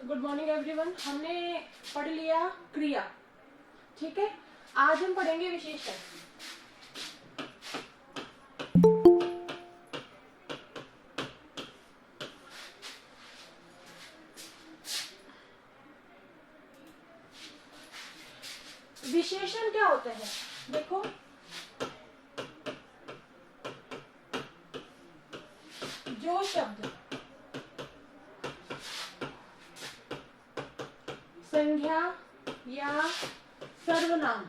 Good morning everyone. हमने पढ़ लिया क्रिया, ठीक है। आज हम पढ़ेंगे विशेषण। विशेषण क्या होते हैं? देखो, जो शब्द संज्ञा या सर्वनाम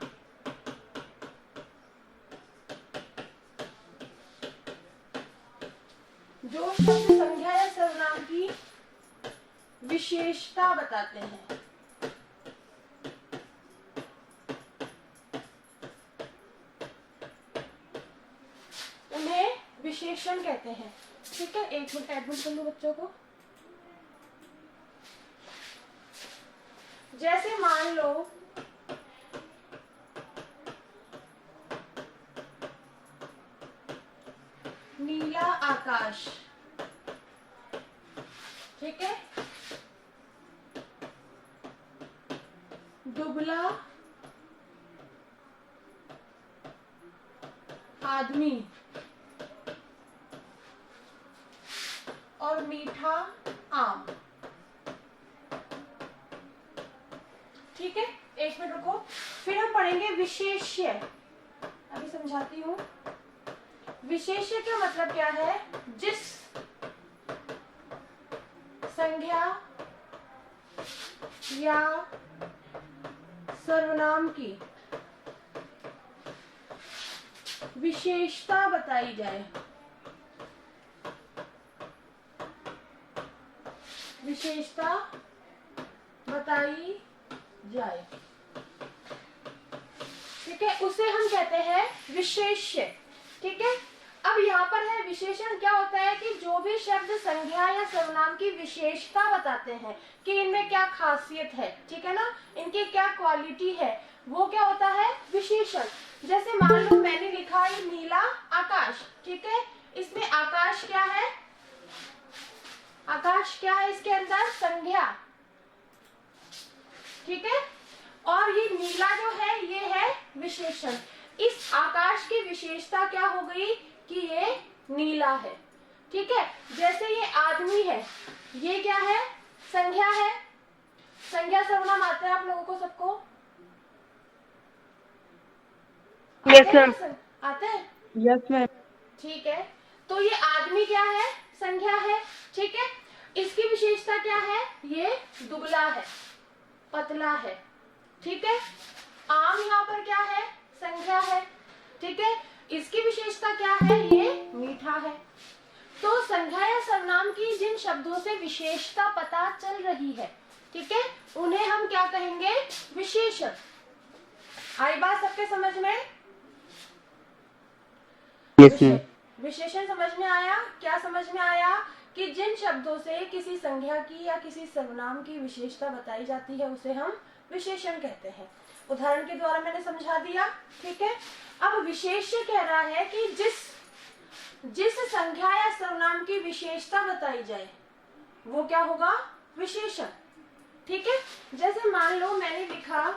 संज्ञा या सर्वनाम की विशेषता बताते हैं, उन्हें विशेषण कहते हैं। ठीक है, एक मिनट एडमिट कर लो बच्चों को। जैसे मान लो नीला आकाश, ठीक है, दुबला आदमी और मीठा आम। ठीक है, एक मिनट रुको, फिर हम पढ़ेंगे विशेष्य। अभी समझाती हूँ। विशेष्य का मतलब क्या है? जिस संज्ञा या सर्वनाम की विशेषता बताई जाए, विशेषता बताई जाए, ठीक है, उसे हम कहते हैं विशेष्य। ठीक है, अब यहाँ पर है विशेषण क्या होता है कि जो भी शब्द संज्ञा या सर्वनाम की विशेषता बताते हैं कि इनमें क्या खासियत है, ठीक है ना, इनकी क्या क्वालिटी है, वो क्या होता है? विशेषण। जैसे मान लो मैंने लिखा है नीला आकाश, ठीक है, इसमें आकाश क्या है? आकाश क्या है? इसके अंदर संज्ञा, ठीक है, और ये नीला जो है ये है विशेषण। इस आकाश की विशेषता क्या हो गई कि ये नीला है। ठीक है, जैसे ये आदमी है, ये क्या है? संज्ञा है। संज्ञा सर्वनाम आते हैं आप लोगों को सबको? Yes ma'am. आते हैं? Yes ma'am. ठीक है, तो ये आदमी क्या है? संज्ञा है। ठीक है, इसकी विशेषता क्या है? ये दुबला है, पतला है। ठीक है, आम यहाँ पर क्या है? संज्ञा है। ठीक है, इसकी विशेषता क्या है? ये मीठा है। तो संज्ञा या सर्वनाम की जिन शब्दों से विशेषता पता चल रही है, ठीक है, उन्हें हम क्या कहेंगे? विशेषण। आई बात सबके समझ में? विशेषण समझ में आया? क्या समझ में आया? कि जिन शब्दों से किसी संज्ञा की या किसी सर्वनाम की विशेषता बताई जाती है उसे हम विशेषण कहते हैं। उदाहरण के द्वारा मैंने समझा दिया। ठीक है, अब विशेष्य कह रहा है कि जिस संज्ञा या सर्वनाम की विशेषता बताई जाए वो क्या होगा? विशेषण। ठीक है, जैसे मान लो मैंने लिखा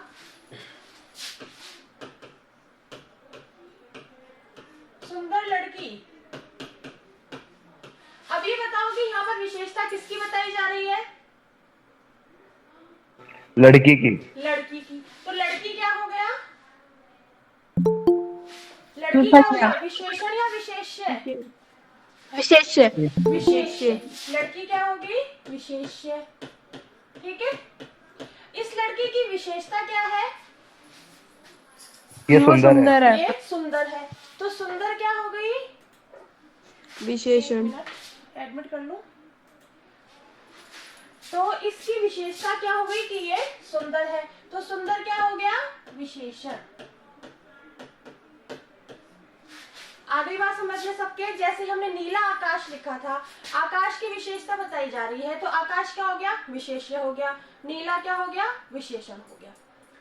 सुंदर लड़की। अब ये बताओ कि यहाँ पर विशेषता किसकी बताई जा रही है? लड़की की। लड़की की। तो लड़की क्या हो गया? लड़की क्या हो गया? विशेषण या विशेष्य? विशेष्य। विशेष्य। लड़की क्या होगी? विशेष्य। ठीक है, इस लड़की की विशेषता क्या है? ये सुंदर है। ये सुंदर है। तो सुंदर क्या हो गई? विशेषण। एडमिट कर लो। तो इसकी विशेषता क्या हो गई कि ये सुंदर है। तो सुंदर क्या हो गया? विशेषण। आगे बात समझ में सबके? जैसे हमने नीला आकाश लिखा था, आकाश की विशेषता बताई जा रही है, तो आकाश क्या हो गया? विशेष्य हो गया। नीला क्या हो गया? विशेषण हो गया।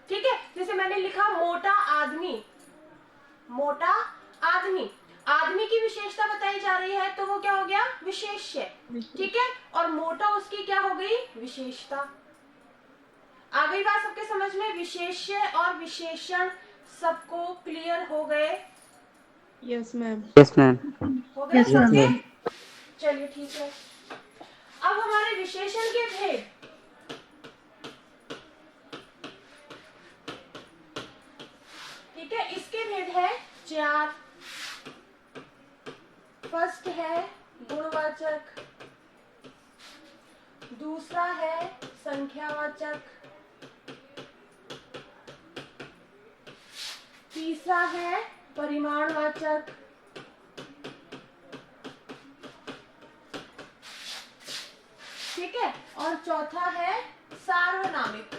ठीक है, जैसे मैंने लिखा मोटा आदमी, मोटा आदमी, आदमी की विशेषता बताई जा रही है तो वो क्या हो गया? विशेष्य। ठीक है, और मोटा उसकी क्या हो गई? विशेषता। आ गई बात सबके समझ में? विशेष्य और विशेषण सबको क्लियर हो गए? Yes ma'am. Yes ma'am. हो गए Yes, ma'am. सबके? चलिए ठीक है। अब हमारे विशेषण के भेद, ठीक है, इसके भेद है 4। फर्स्ट है गुणवाचक, दूसरा है संख्यावाचक, तीसरा है परिमाणवाचक, ठीक है, और चौथा है सार्वनामिक।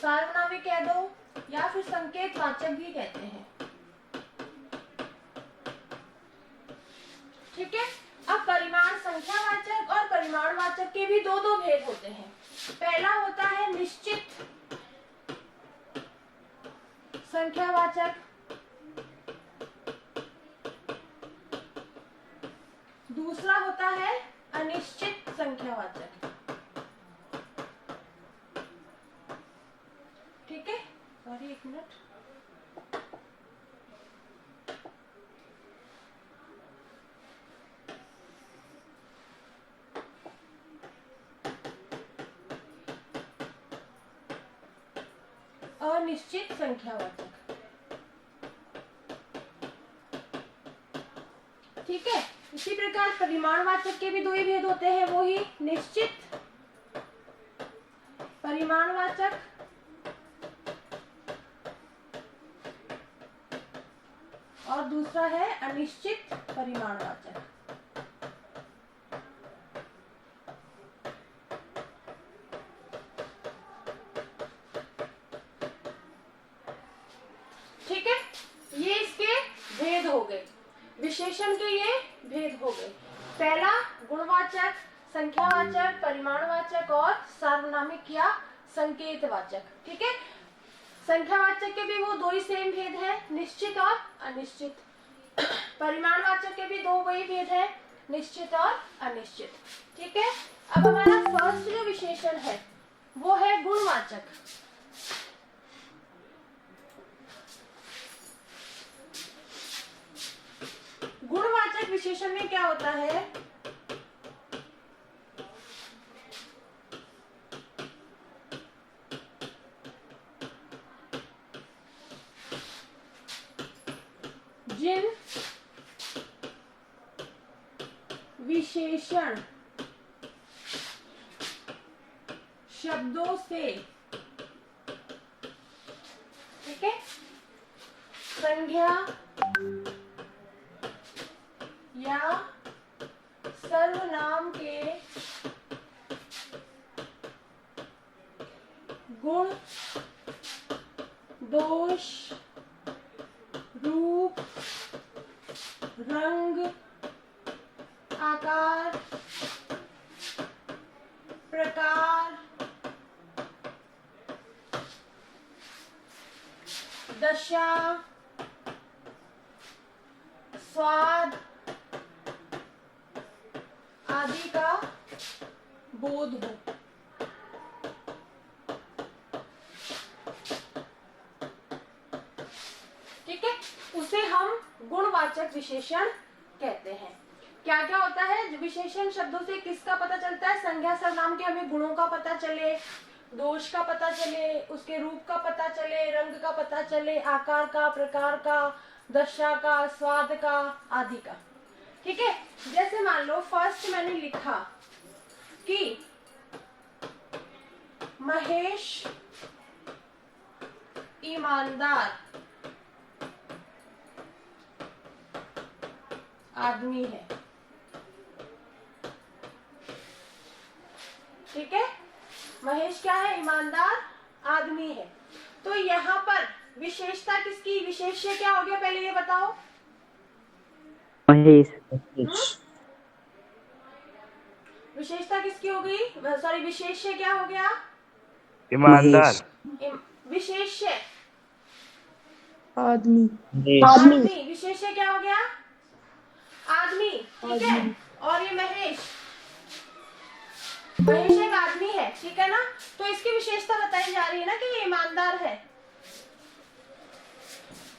सार्वनामिक कह दो या फिर संकेतवाचक भी कहते हैं, ठीक है। अब परिमाण संख्यावाचक और परिमाणवाचक के भी दो दो भेद होते हैं। पहला होता है निश्चित संख्यावाचक, दूसरा होता है अनिश्चित संख्यावाचक, ठीक है। सॉरी, एक मिनट। अनिश्चित संख्यावाचक, ठीक है। इसी प्रकार परिमाणवाचक के भी दो ही भेद होते हैं, वो ही निश्चित परिमाणवाचक और दूसरा है अनिश्चित परिमाणवाचक। ठीक है, ये इसके भेद हो गए, विशेषण के ये भेद हो गए। पहला गुणवाचक, संख्यावाचक, परिमाणवाचक और सार्वनामिक या संकेतवाचक, ठीक है। संख्यावाचक के भी वो दो ही सेम भेद है, निश्चित और अनिश्चित। परिमाणवाचक के भी दो वही भेद है, निश्चित और अनिश्चित, ठीक है। अब हमारा फर्स्ट जो विशेषण है वो है गुणवाचक। गुणवाचक विशेषण में क्या होता है? जिन विशेषण शब्दों से, ठीक है, संज्ञा या सर्वनाम के गुण, दोष, रूप, रंग, आकार, प्रकार, दशा, स्वाद आदि का बोध हो, ठीक है, उसे हम गुणवाचक विशेषण कहते हैं। क्या क्या होता है? विशेषण शब्दों से किसका पता चलता है? संज्ञा सर्वनाम के हमें गुणों का पता चले, दोष का पता चले, उसके रूप का पता चले, रंग का पता चले, आकार का, प्रकार का, दशा का, स्वाद का आदि का, ठीक है। जैसे मान लो फर्स्ट मैंने लिखा कि महेश ईमानदार आदमी है, ठीक है। महेश क्या है? ईमानदार आदमी है। तो यहाँ पर विशेषता किसकी? विशेष्य क्या हो गया पहले ये बताओ? महेश। विशेषता किसकी हो गई? सॉरी, विशेष्य क्या हो गया? ईमानदार। विशेष्य आदमी। आदमी। विशेष्य क्या हो गया? आदमी, ठीक है। और ये महेश महेश एक आदमी है, ठीक है ना, तो इसकी विशेषता बताई जा रही है ना कि ये ईमानदार है,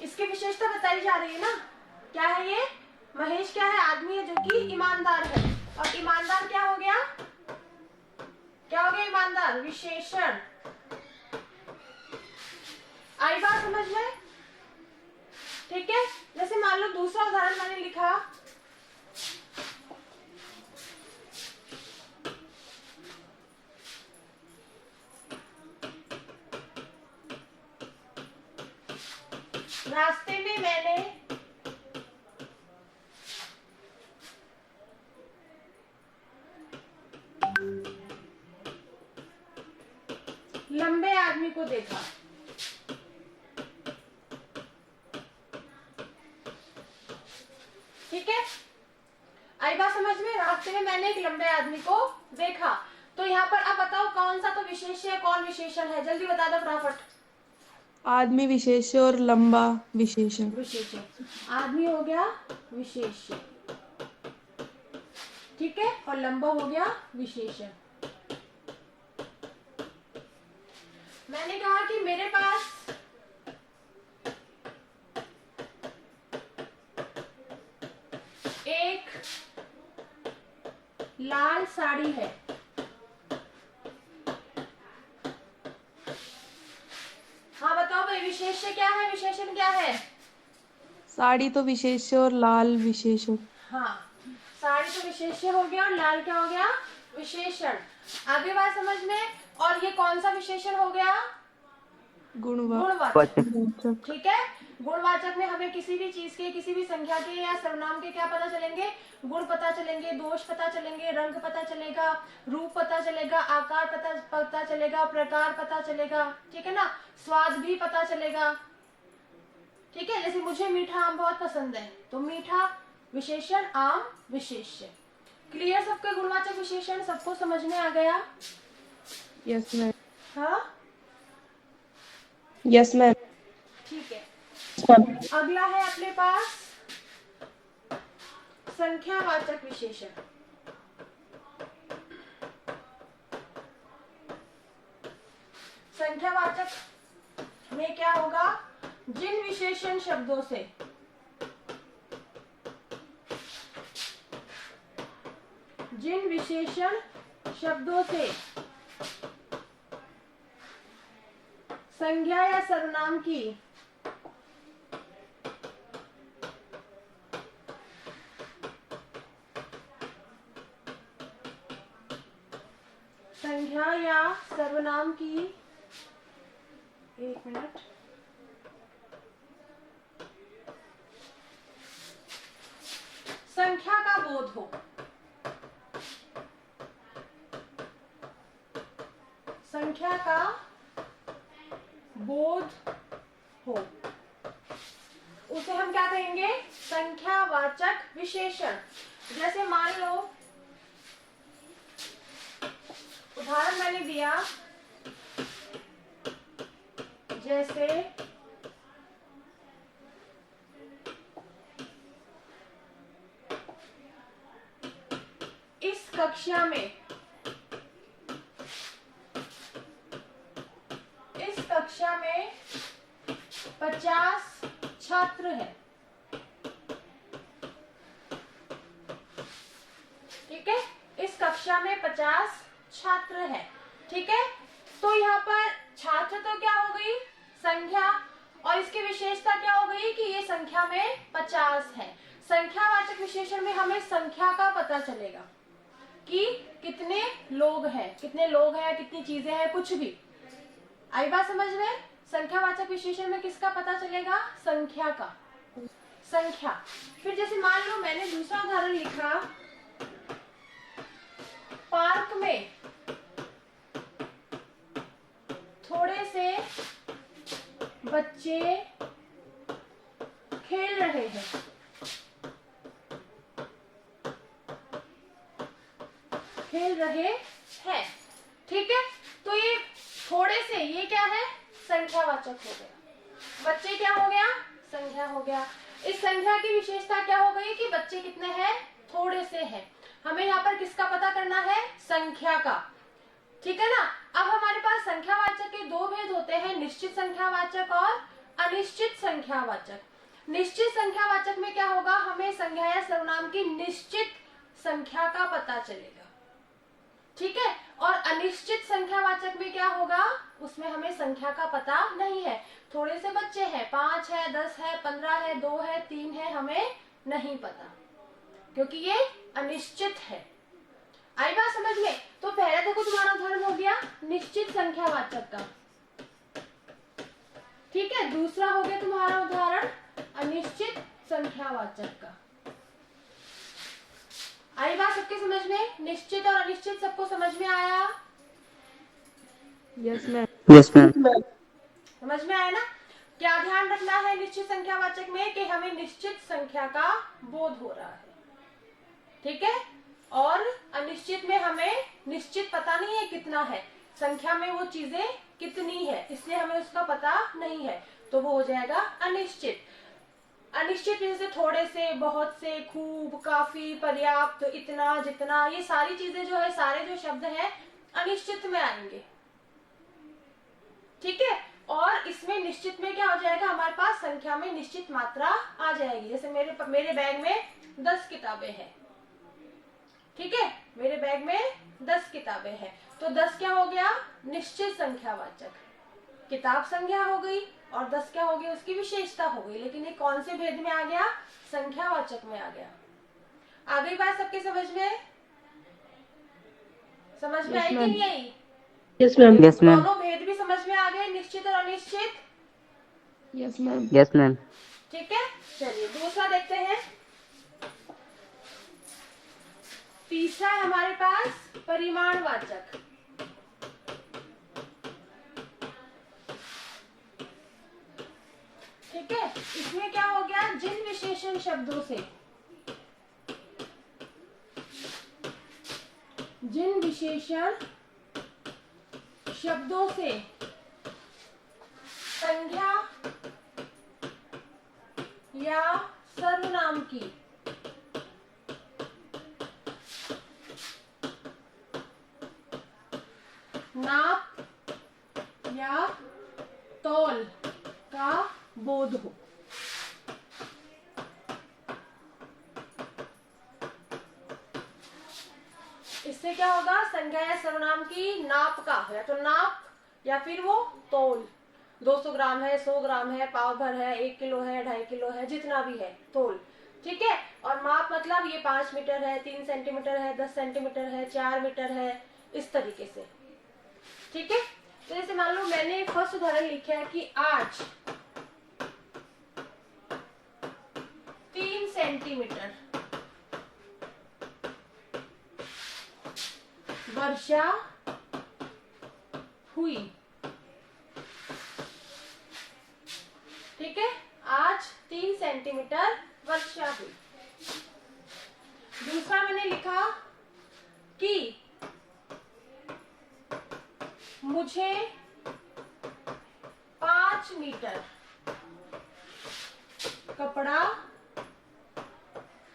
इसकी विशेषता बताई जा रही है ना, क्या है ये, महेश क्या है, आदमी है जो कि ईमानदार है। और ईमानदार क्या हो गया, क्या हो गया ईमानदार, विशेषण। आई बात समझ में, ठीक है। जैसे मान लो दूसरा उदाहरण मैंने लिखा, रास्ते में मैंने लंबे आदमी को देखा, ठीक है। आई बात समझ में, रास्ते में मैंने एक लंबे आदमी को देखा। तो यहाँ पर अब बताओ कौन सा तो विशेष्य है, कौन विशेषण है, जल्दी बता दो फटाफट। आदमी विशेष्य और लंबा विशेषण। विशेष्य, आदमी हो गया विशेष्य, ठीक है, और लंबा हो गया विशेषण। मैंने कहा कि मेरे पास एक लाल साड़ी है, हाँ बताओ भाई विशेष्य क्या है, विशेषण क्या है। साड़ी तो विशेष्य और लाल विशेषण। हाँ, साड़ी तो विशेष्य हो गया और लाल क्या हो गया, विशेषण। आगे बात समझ में। और ये कौन सा विशेषण हो गया, गुणवाचक, ठीक है। गुणवाचक में हमें किसी भी चीज के, किसी भी संख्या के या सर्वनाम के क्या पता चलेंगे, गुण पता चलेंगे, दोष पता चलेंगे, रंग पता चलेगा, रूप पता चलेगा, आकार पता चलेगा, प्रकार पता चलेगा, ठीक है ना, स्वाद भी पता चलेगा, ठीक है। जैसे मुझे मीठा आम बहुत पसंद है, तो मीठा विशेषण, आम विशेष्य। क्लियर सबके गुणवाचक विशेषण, सबको समझ में आ गया। Yes ma'am. हाँ यस मैम। ठीक है। अगला है अपने पास संख्यावाचक विशेषण। संख्यावाचक में क्या होगा, जिन विशेषण शब्दों से संज्ञा या सर्वनाम की संख्या या सर्वनाम की, एक मिनट, संख्या का बोध हो, संख्या का बोध हो, उसे हम क्या कहेंगे, संख्यावाचक विशेषण। जैसे मान लो उदाहरण मैंने दिया, जैसे इस कक्षा में 50 छात्र हैं, ठीक है, इस कक्षा में 50 छात्र हैं, ठीक है। तो यहाँ पर छात्र तो क्या हो गई, संख्या, और इसकी विशेषता क्या हो गई कि ये संख्या में 50 है। संख्यावाचक विशेषण में हमें संख्या का पता चलेगा कि कितने लोग हैं, कितनी चीजें हैं, कुछ भी। आई बात समझ में। संख्यावाचक विशेषण में किसका पता चलेगा, संख्या का, संख्या। फिर जैसे मान लो मैंने दूसरा उदाहरण लिखा, पार्क में थोड़े से बच्चे खेल रहे हैं, ठीक है। तो ये थोड़े से, ये क्या है, संख्यावाचक हो गया। बच्चे क्या हो गया, संख्या हो गया। इस संख्या की विशेषता क्या हो गई कि बच्चे कितने हैं, थोड़े से हैं। हमें यहाँ पर किसका पता करना है, संख्या का। ठीक है ना। अब हमारे पास संख्यावाचक के दो भेद होते हैं, निश्चित संख्यावाचक और अनिश्चित संख्यावाचक। निश्चित संख्यावाचक में क्या होगा, हमें संज्ञा या सर्वनाम की निश्चित संख्या का पता चलेगा, ठीक है। और अनिश्चित संख्यावाचक में क्या होगा, उसमें हमें संख्या का पता नहीं है। थोड़े से बच्चे हैं, 5 है, 10 है, 15 है, 2 है, 3 है, हमें नहीं पता, क्योंकि ये अनिश्चित है। आई बात समझ में। तो पहला देखो तुम्हारा उदाहरण हो गया निश्चित संख्यावाचक का, ठीक है। दूसरा हो गया तुम्हारा उदाहरण अनिश्चित संख्यावाचक का। आई बात सबके समझ में, निश्चित और अनिश्चित सबको समझ में आया? Yes ma'am. Yes ma'am. समझ में आया ना। क्या ध्यान रखना है निश्चित संख्यावाचक में, कि हमें निश्चित संख्या का बोध हो रहा है, ठीक है। और अनिश्चित में हमें निश्चित पता नहीं है कितना है, संख्या में वो चीजें कितनी है, इसलिए हमें उसका पता नहीं है, तो वो हो जाएगा अनिश्चित। अनिश्चित जैसे थोड़े से, बहुत से, खूब, काफी, पर्याप्त, इतना, जितना, ये सारी चीजें जो है, सारे जो शब्द हैं अनिश्चित में आएंगे, ठीक है। और इसमें निश्चित में क्या हो जाएगा, हमारे पास संख्या में निश्चित मात्रा आ जाएगी। जैसे मेरे बैग में 10 किताबें हैं, ठीक है, मेरे बैग में 10 किताबें हैं, तो 10 क्या हो गया, निश्चित संख्यावाचक। किताब संख्या हो गई और 10 क्या हो गई, उसकी विशेषता हो गई, लेकिन ये कौन से भेद में आ गया, संख्यावाचक में आ गया। आ गई बात सबके समझ में? समझ में आई कि नहीं आई? Yes ma'am. Yes ma'am. दोनों भेद भी समझ में आ गए, निश्चित और अनिश्चित? Yes ma'am. Yes ma'am. ठीक है, चलिए दूसरा देखते हैं। तीसरा है हमारे पास परिमाणवाचक। ठीक है, इसमें क्या हो गया, जिन विशेषण शब्दों से, जिन विशेषण शब्दों से संज्ञा या सर्वनाम की नाप या तौल का बोध हो। इससे क्या होगा, संज्ञा या सर्वनाम की नाप का, या तो नाप या फिर वो तौल, 200 ग्राम है, 100 ग्राम है, पाव भर है, 1 किलो है, 2.5 किलो है, जितना भी है तौल, ठीक है। और माप मतलब ये 5 मीटर है, 3 सेंटीमीटर है, 10 सेंटीमीटर है, 4 मीटर है, इस तरीके से, ठीक है। तो जैसे मान लो मैंने फर्स्ट उदाहरण लिखा है कि आज 3 सेंटीमीटर वर्षा हुई, ठीक है, आज 3 सेंटीमीटर वर्षा हुई। दूसरा मैंने लिखा कि मुझे 5 मीटर कपड़ा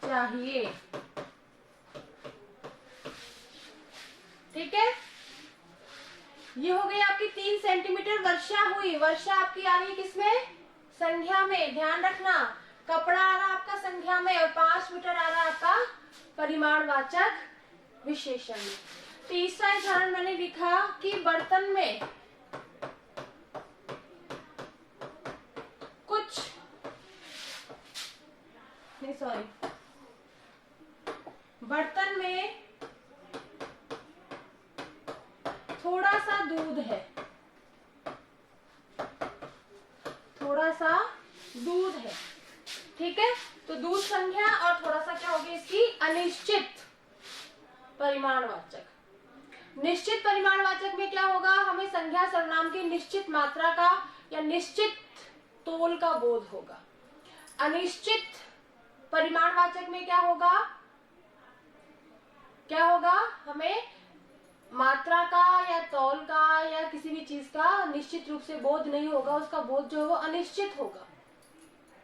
चाहिए, ठीक है। ये हो गई आपकी 3 सेंटीमीटर वर्षा हुई। वर्षा आपकी आ रही किसमें, संख्या में, ध्यान रखना। कपड़ा आ रहा आपका संख्या में और 5 मीटर आ रहा आपका परिमाणवाचक विशेषण में। तीसरा उदाहरण मैंने लिखा कि बर्तन में कुछ, नहीं सॉरी, बर्तन में थोड़ा सा दूध है, थोड़ा सा दूध है, ठीक है। तो दूध संख्या और थोड़ा सा क्या होगी इसकी, अनिश्चित परिमाणवाचक। निश्चित परिमाणवाचक में क्या होगा, हमें संज्ञा सर्वनाम की निश्चित मात्रा का या निश्चित तोल का बोध होगा। अनिश्चित परिमाणवाचक में क्या होगा, क्या होगा, हमें मात्रा का या तौल का या किसी भी चीज का निश्चित रूप से बोध नहीं होगा, उसका बोध जो है वो अनिश्चित होगा,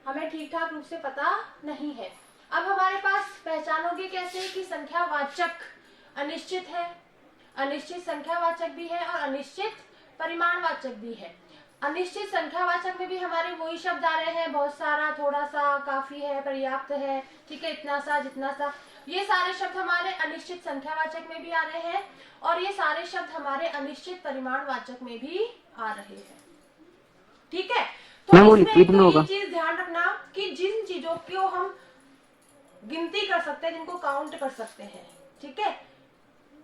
हमें ठीक ठाक रूप से पता नहीं है। अब हमारे पास पहचानोगे कैसे कि संख्यावाचक अनिश्चित है अनिश्चित संख्यावाचक भी है और अनिश्चित परिमाणवाचक भी है। अनिश्चित संख्यावाचक में भी हमारे वही शब्द आ रहे हैं, बहुत सारा, थोड़ा सा, काफी है, पर्याप्त है, ठीक है, इतना सा, जितना सा, ये सारे शब्द हमारे अनिश्चित संख्यावाचक में भी आ रहे हैं और ये सारे शब्द हमारे अनिश्चित परिमाणवाचक में भी आ रहे हैं। ठीक है, तो इसमें तो ये चीज ध्यान रखना कि जिन चीजों को हम गिनती कर सकते हैं, जिनको काउंट कर सकते हैं, ठीक है,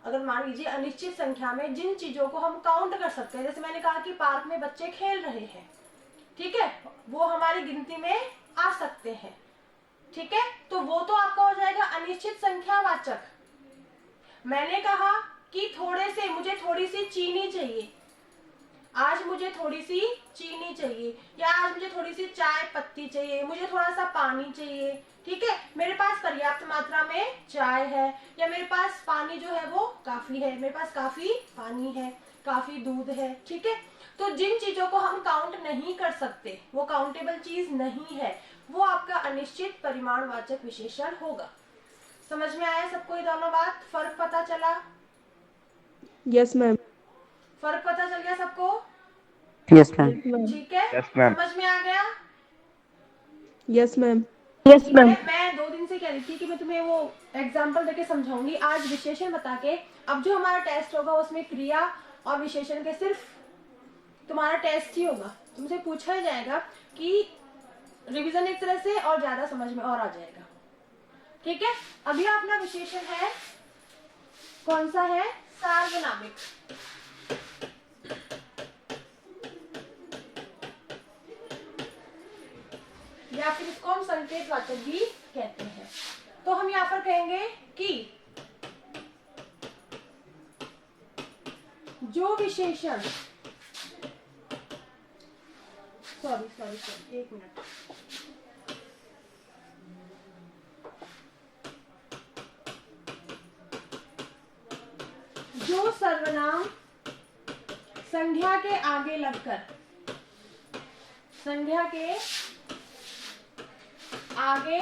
अगर मान लीजिए अनिश्चित संख्या में जिन चीजों को हम काउंट कर सकते हैं, जैसे मैंने कहा कि पार्क में बच्चे खेल रहे हैं, ठीक है, वो हमारी गिनती में आ सकते हैं, ठीक है, तो वो तो आपका हो जाएगा अनिश्चित संख्यावाचक। मैंने कहा कि थोड़े से, मुझे थोड़ी सी चीनी चाहिए, आज मुझे थोड़ी सी चीनी चाहिए, या आज मुझे थोड़ी सी चाय पत्ती चाहिए, मुझे थोड़ा सा पानी चाहिए, ठीक है, मेरे पास पर्याप्त मात्रा में चाय है, या मेरे पास पानी जो है वो काफी है, मेरे पास काफी पानी है, काफी दूध है, ठीक है। तो जिन चीजों को हम काउंट नहीं कर सकते, वो काउंटेबल चीज नहीं है, वो आपका अनिश्चित परिमाणवाचक विशेषण होगा। समझ में आया सबको ये दोनों बात? फर्क पता चला? Yes ma'am. फर्क पता चल गया सबको? Yes ma'am. ठीक है, यस मैम। समझ में आ गया? Yes ma'am. Yes ma'am. मैं 2 दिन से कह रही थी कि मैं तुम्हें वो एग्जाम्पल देके समझाऊंगी, आज विशेषण बता के। अब जो हमारा टेस्ट होगा उसमें क्रिया और विशेषण के सिर्फ तुम्हारा टेस्ट ही होगा, तुमसे पूछा ही जाएगा कि रिवीजन एक तरह से और ज्यादा समझ में और आ जाएगा। ठीक है, अभी अपना विशेषण है, कौन सा है? सार्वनामिक। या फिर इसको हम संकेतवाचक भी कहते हैं। तो हम यहाँ पर कहेंगे कि जो विशेषण, सॉरी एक मिनट, जो सर्वनाम संज्ञा के आगे लगकर, संज्ञा के आगे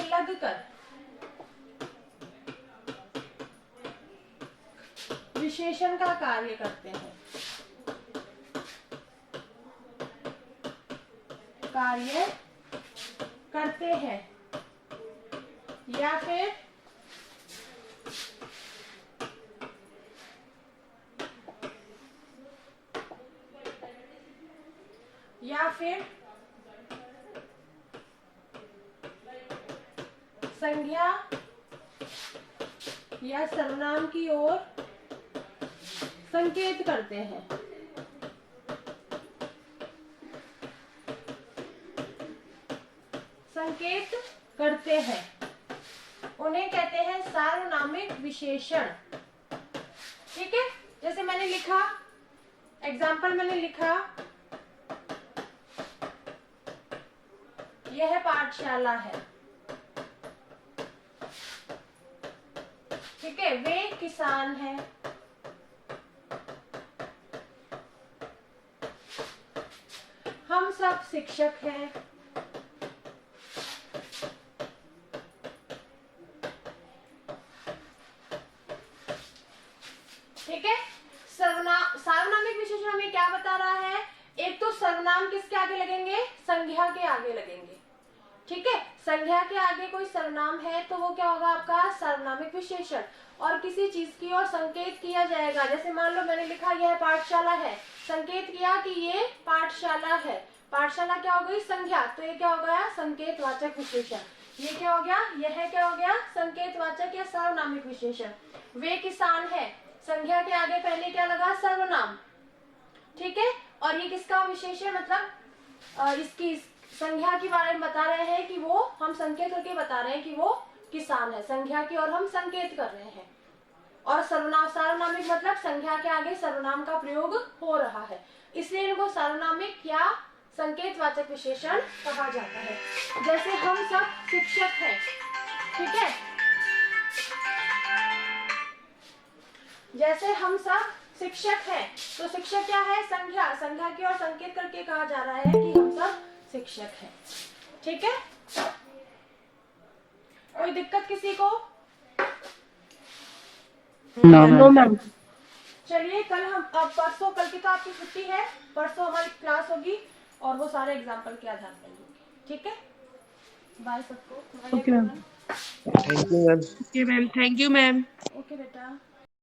लगकर विशेषण का कार्य करते हैं, या फिर संज्ञा या सर्वनाम की ओर संकेत करते हैं। उन्हें कहते हैं सार्वनामिक विशेषण। ठीक है, जैसे मैंने लिखा, एग्जाम्पल मैंने लिखा, यह पाठशाला है, ठीक है, वे किसान हैं, हम सब शिक्षक हैं, ठीक है। सार्वनामिक विशेषण हमें क्या बता रहा है? एक तो सर्वनाम किसके आगे लगेंगे? संज्ञा के आगे लगेंगे, ठीक है। संज्ञा के आगे कोई सर्वनाम है तो वो क्या होगा? आपका सार्वनामिक विशेषण। और किसी चीज की ओर संकेत किया जाएगा, जैसे मान लो मैंने लिखा यह पाठशाला है, संकेत किया कि ये पाठशाला है, पाठशाला क्या हो गई? संज्ञा, तो ये क्या हो गया? संकेतवाचक विशेषण। ये क्या हो गया? यह क्या हो गया? संकेतवाचक या सार्वनामिक विशेषण। वे किसान है, संज्ञा के आगे पहले क्या लगा? सर्वनाम, ठीक है। और ये किसका विशेषण, मतलब इसकी संज्ञा के बारे में बता रहे हैं कि वो, हम संकेत करके बता रहे हैं कि वो किसान है, संज्ञा की ओर हम संकेत कर रहे हैं। और सार्वनामिक मतलब संज्ञा के आगे सर्वनाम का प्रयोग हो रहा है, इसलिए इनको सार्वनामिक या संकेतवाचक विशेषण कहा जाता है। जैसे हम सब शिक्षक हैं, ठीक है, जैसे हम सब शिक्षक हैं, तो शिक्षक क्या है? संज्ञा, संज्ञा की ओर संकेत करके कहा जा रहा है कि हम सब शिक्षक हैं, ठीक है। कोई कोई दिक्कत किसी को? No, no ma'am. मैम। चलिए कल हम अब परसों, कल की तो आपकी छुट्टी है, परसों हमारी क्लास होगी और वो सारे एग्जाम्पल के आधार पर होगी। ठीक है, बाय सबको। Okay ma'am. Thank you ma'am. Okay ma'am, thank you ma'am. Okay बेटा।